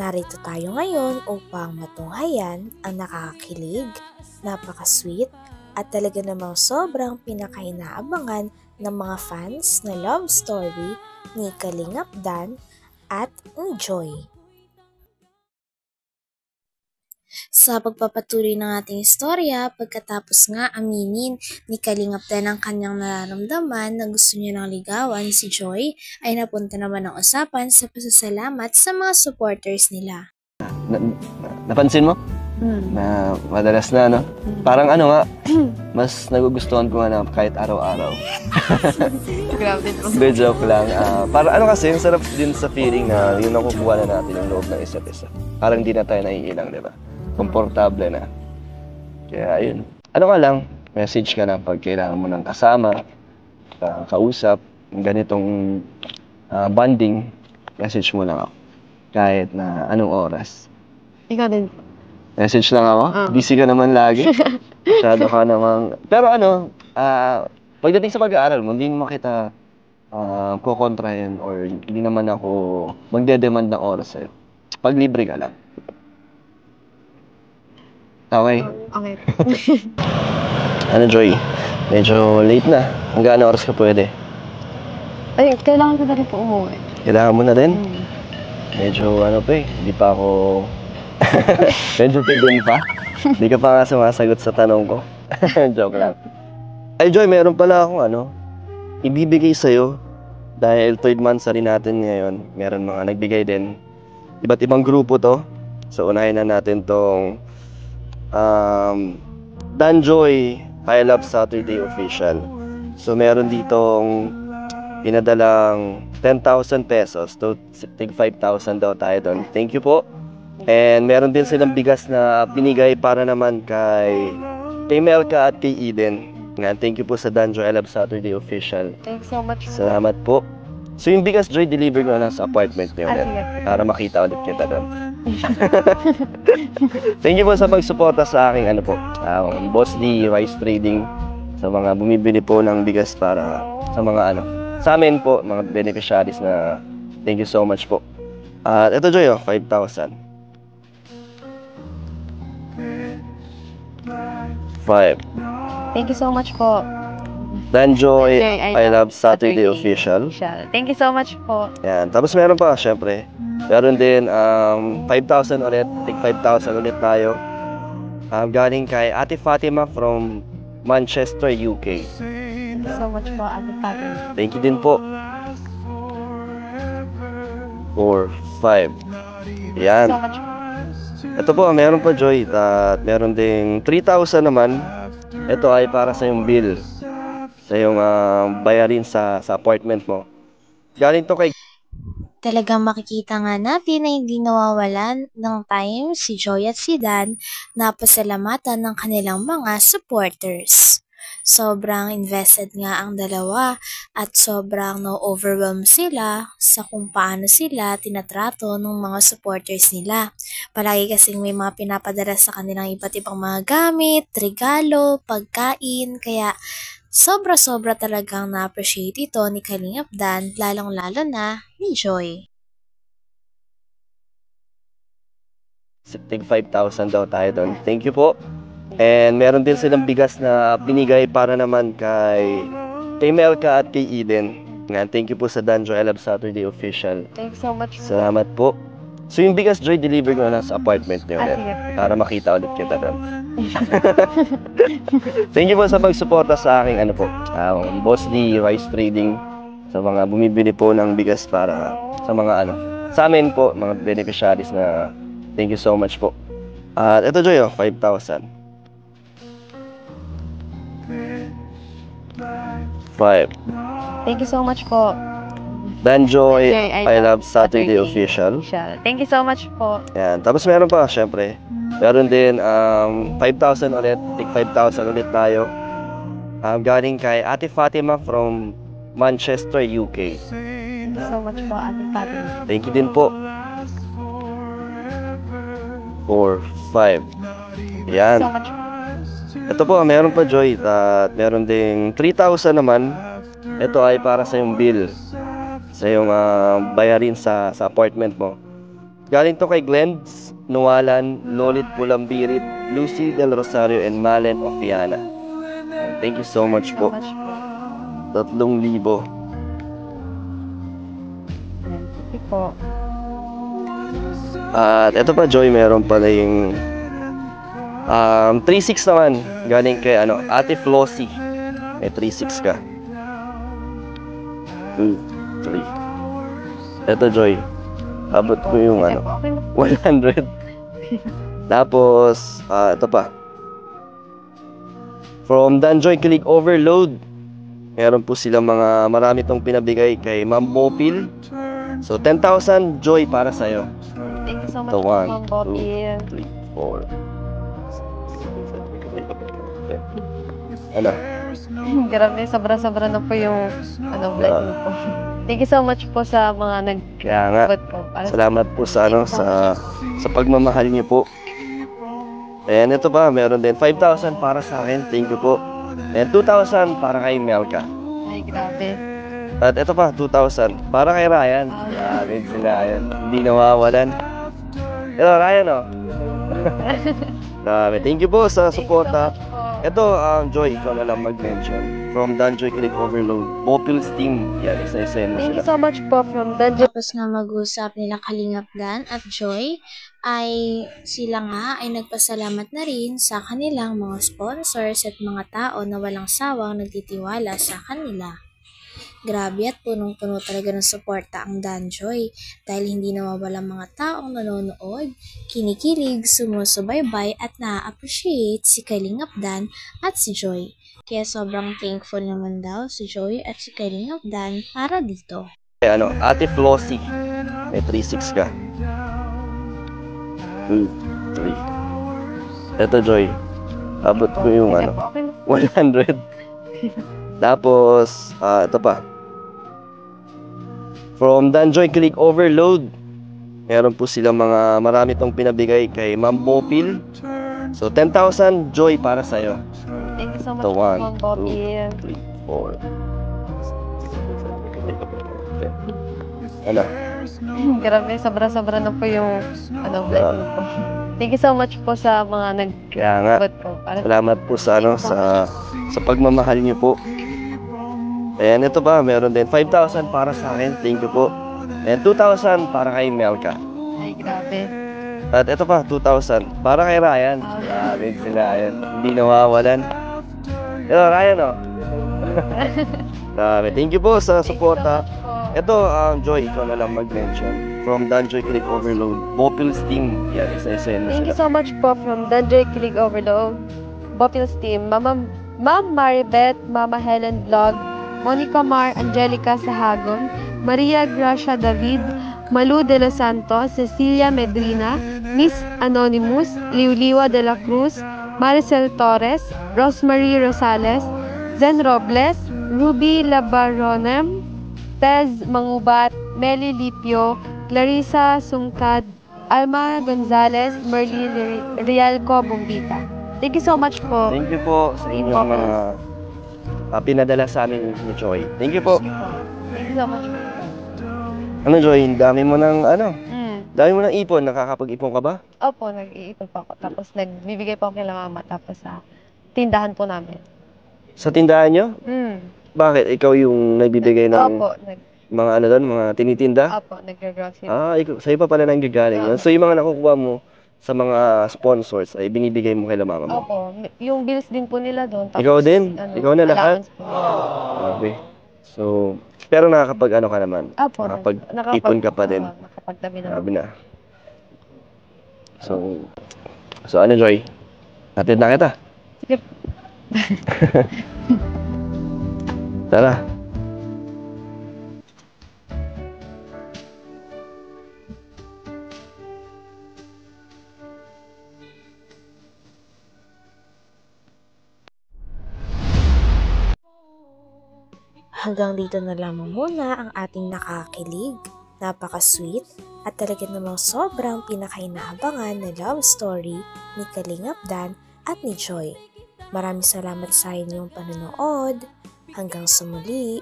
Narito tayo ngayon upang matunghayan ang nakakakilig, napaka-sweet at talaga namang sobrang pinakainaabangan ng mga fans na love story ni Kalingap Dan at ni Joy. Sa pagpapatuloy ng ating istorya, pagkatapos nga aminin ni Kalingap Dan ang kanyang nararamdaman na gusto niya nang ligawan si Joy, ay napunta naman ang usapan sa pasasalamat sa mga supporters nila. Napansin mo? Na madalas na, no? Parang ano nga, mas nagugustuhan ko nga na kahit araw-araw. Grabe po. Good joke lang. Parang ano kasi, yung sarap din sa feeling na yun nakukuha na natin yung loob ng isa't isa. Parang di na tayo naiilang, di ba? Komportable na. Kaya ayun. Ano ka lang, message ka na pag kailangan mo ng kasama, kausap, ganitong bonding, message mo lang ako. Kahit na anong oras. Ikaw din. Message lang ako? Busy ka naman lagi? Masyado ka namang... Pero ano, pagdating sa pag-aaral mo, hindi naman kita kukontrahin or hindi naman ako magde-demand ng oras sa'yo. Pag libre ka lang. Okay? Okay. Ano, Joy? Medyo late na. Hanggang oras ka pwede? Ay, kailangan ko na rin po umuwi. Kailangan mo na din? Medyo ano pa eh, hindi pa ako... Medyo pidin pa. Hindi ka pa nga sumasagot sa tanong ko. Joke lang. Ay, Joy, meron pala akong ibibigay sa'yo. Dahil third month sa rin natin ngayon. Meron mga nagbigay din. Iba't ibang grupo to. So, unahin na natin tong Dan Joy I Love Saturday Official. So, meron ditong pinadalang 10,000 pesos. So, tig 5,000 daw tayo doon. Thank you po. And meron din silang bigas na binigay para naman kay Melka at kay Eden. Thank you po sa Dan Joy I Love Saturday Official. Thanks so much. Salamat po. So yung bigas, Joy, deliver ko na sa appointment niyo ulit. Para makita ulit kita doon. Thank you po sa pagsuporta sa aking Boss D Rice Trading. Sa mga bumibili po ng bigas para sa mga sa amin po, mga beneficiaries na thank you so much po. At ito, Joy, 5,000. 5. Thank you so much po. Dan Joy I Love Saturday Official. Thank you so much po. Yan. Tapos meron pa, syempre. Meron din 5,000 ulit. Tig 5,000 ulit tayo. Galing kay Ate Fatima from Manchester, UK. Thank you so much po, Ate Fatima. Thank you din po. 4, 5. Yan. Thank you so much po. Ito po, meron pa, Joy. At meron ding 3,000 naman. Ito ay para sa yung bill. Sa yung bayarin sa appointment mo. Galing to kay... Talagang makikita nga natin na hindi nawawalan ng time si Joy at si Dan na pasalamatan ng kanilang mga supporters. Sobrang invested nga ang dalawa at sobrang no-overwhelm sila sa kung paano sila tinatrato ng mga supporters nila. Palagi kasing may mga pinapadala sa kanilang iba't ibang mga gamit, regalo, pagkain, kaya sobra-sobra talagang na-appreciate ito ni Kalingap Dan, lalong-lalo na ni Joy. Tig 5,000 daw tayo doon. Thank you po. And meron din silang bigas na binigay para naman kay Melka at kay Eden. Thank you po sa Dan Joy I Love Saturday Official. Thanks so much. Salamat po. So yung bigas, Joy, deliver ko na sa appointment niyo ulit. Para makita ulit kita doon. Thank you po sa pagsuporta sa aking Boss D Rice Trading. Sa mga bumibili po ng bigas para sa mga sa amin po, mga beneficiaries na thank you so much po. At ito, Joy, 5,000. 5. Thank you so much po. Dan Joy I Love Saturday Official. Thank you so much po. Yan. Tapos meron pa, syempre. Meron din 5,000 ulit. Tig 5,000 ulit tayo. Galing kay Ate Fatima from Manchester, UK. Thank you so much po, Ate Fatima. Thank you din po. 4, 5. Yan. Thank you so much po. Ito po, meron pa, Joy. At meron ding 3,000 naman. Ito ay para sa yung bill. Sa yung bayarin sa appointment mo. Galing to kay Glens Nuwalan, Lolit Pulambirit, Lucy Del Rosario, and Malen Ofiana. Thank you so much So po. much po. 3,000. Thank you po. At eto pa, Joy, meron pala yung 3,600 naman. Galing kay Ate Flossie. May 3,600 ka. 2, 3. Eto, Joy. Abot ko yung Okay po. 100. Tapos, ito pa. From Danjoy Click Overload. Meron po silang marami tong pinabigay kay Ma'am Bopil. So, 10,000, Joy, para sa'yo. Thank you so much So, po, 1, Ma'am Bobby. 2, 3, 4. Ano? Grabe, sobra-sobra na po yung blessing po. Thank you so much po sa mga Kaya nga, po. salamat po sa sa pagmamahal niyo po. And ito pa, meron din 5,000 para sa akin. Thank you po. And 2,000 para kay Melka. Ay, grabe. At ito pa, 2,000 para kay Ryan. Grabe si Ryan. Hindi nawawalan. Ito, Ryan, oh. Grabe. Thank you po sa suporta. Ito, Joy, ikaw na lang mag-mention. From Danjoy Click Overload. Bopil's team. Yan, isa-isa mo Thank you sila. so much po from Danjo. Tapos nga mag-usap nila Kalingap Dan at Joy ay sila nga ay nagpasalamat na rin sa kanilang mga sponsors at mga tao na walang sawang nagtitiwala sa kanila. Grabe at punong-puno talaga ng suporta ang Danjoy dahil hindi nawawalang mga taong nanonood, kinikilig, sumusubaybay at na-appreciate si Kalingap Dan at si Joy. Kaya sobrang thankful naman daw si Joy at si Kalingap Dan para dito. Ate Flossie. May 3,600 ka. 2, 3. Ito, Joy. Abot ko yung 100. Tapos, ito pa. From Danjoy Click Overload. Meron po silang marami tong pinabigay kay Ma'am Bopil. So, 10,000, Joy, para sa'yo. Thank you so much So, po, 1, Ma'am Bobby. 2, 3, 4. Ano? Grabe, sobra-sobra na po yung blessing po. Thank you so much po sa mga Kaya nga, po. salamat po sa sa pagmamahal niyo po. Ayan, ito pa, meron din 5,000 para sa akin. Thank you po. And 2,000 para kay Melka. Ay, grabe. At ito pa, 2,000 para kay Ryan. Grabe si Ryan. Hindi nawawalan. Ito, Ryan, oh. Grabe. Thank you po sa suporta. Ito, Joy, ikaw na lang mag-mention. From Danjoy Click Overload. Bopil's team. Yan, isa-isa mo Thank you sila. so much po from Danjoy Click Overload, Bopil's team, Ma'am Maribeth, Mama Helen Vlog, Monica Mar Angelica Sahagon, Maria Gracia David, Malu de los Santos, Cecilia Medrina, Miss Anonymous, Liuliwa de la Cruz, Maricel Torres, Rosemary Rosales, Zen Robles, Ruby Labaronem, Tez Mangubat, Meli Lipio, Clarissa Sungkad, Alma Gonzalez, Merly Rialco Bumbita. Thank you so much po. Thank you po sa inyong mga pinadala sa amin ni Joy. Thank you po. Thank you so much po. Ano, Joy, dami mo ng dami mo ng ipon. Nakakapag-ipon ka ba? Opo, nag-iipon po ako. Tapos nagbibigay po ako kay mama. Tapos sa tindahan po namin. Sa tindahan nyo? Bakit? Ikaw yung nagbibigay ng Opo, mga mga tinitinda? opo, nag-grocery. Sa'yo pa pala nang gagaling yun. So, yung mga nakukuha mo sa mga sponsors ay binibigay mo kay mama mo? Opo, yung bills din po nila doon. Tapos, Ikaw din? Ikaw na lahat? allowance po. Grabe. So, pero nakakapag ka naman? Opo, Nakapag-ipon ka pa din? Nakapagtabi naman. Grabe na. So ano, Joy? Hatid na kita. Sige. Tara. Hanggang dito na lamang muna ang ating nakakilig, napaka-sweet, at talaga namang sobrang pinakainahabangan na love story ni Kalingap Dan at ni Joy. Maraming salamat sa inyong panonood. Hanggang sa muli.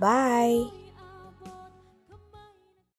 Bye!